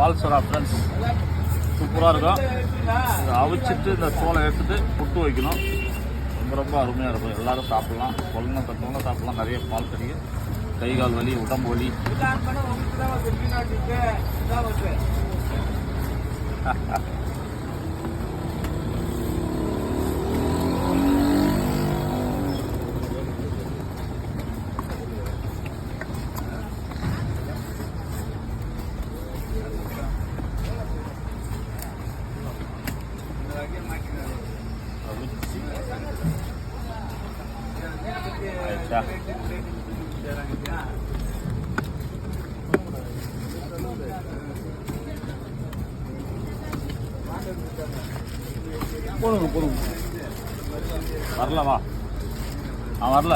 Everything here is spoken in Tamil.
பால் சுறா ஃப்ரெண்ட்ஸ். சூப்பராக இருக்கும். இதை அவிச்சிட்டு இந்த தோலை எடுத்துட்டு புட்டு வைக்கணும். ரொம்ப ரொம்ப அருமையாக இருக்கும். எல்லோரும் சாப்பிட்லாம். குழந்தை பெற்றவங்க சாப்பிட்லாம். நிறைய பால் கிடைக்கும். கை கால் வலி, உடம்பு வலி. போடுங்க போடுங்க. வரலவா? வரல.